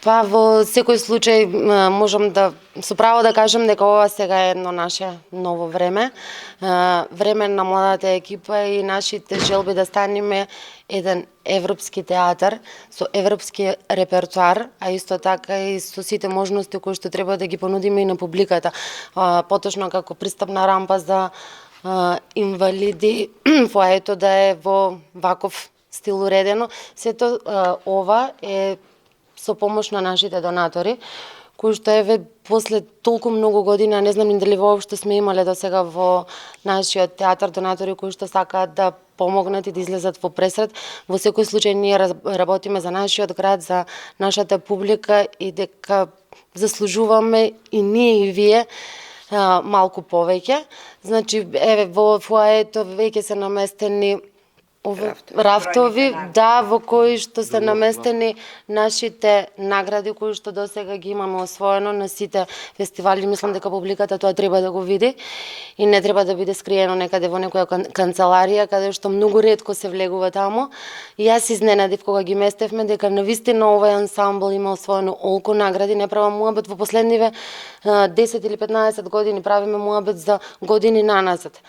Па во секој случај можам да со право да кажам дека ова сега е едно наше ново време. Време на младата екипа и нашите желби да станеме еден европски театар со европски репертоар, а исто така и со сите можности кои што треба да ги понудиме и на публиката. Поточно како пристапна рампа за инвалиди, фоаето да е во ваков стил уредено. Сето ова е со помош на нашите донатори, кои што еве после толку многу година, не знам ни дали воопшто сме имале до сега во нашиот театар донатори кои што сакаат да помогнат и да излезат во пресрет. Во секој случај ние работиме за нашиот град, за нашата публика и дека заслужуваме и ние и вие малку повеќе. Значи, еве во фоаето веќе се наместени рафтови, да, во кои што се наместени нашите награди кои што досега ги имаме освоено на сите фестивали. Мислам дека публиката тоа треба да го види и не треба да биде скриено некаде во некоја канцеларија каде што многу ретко се влегува таму. И јас изненадив кога ги местевме дека навистина овој ансамбл има освоено олку награди. Не правам муабет во последниве 10 или 15 години, правиме муабет за години наназад.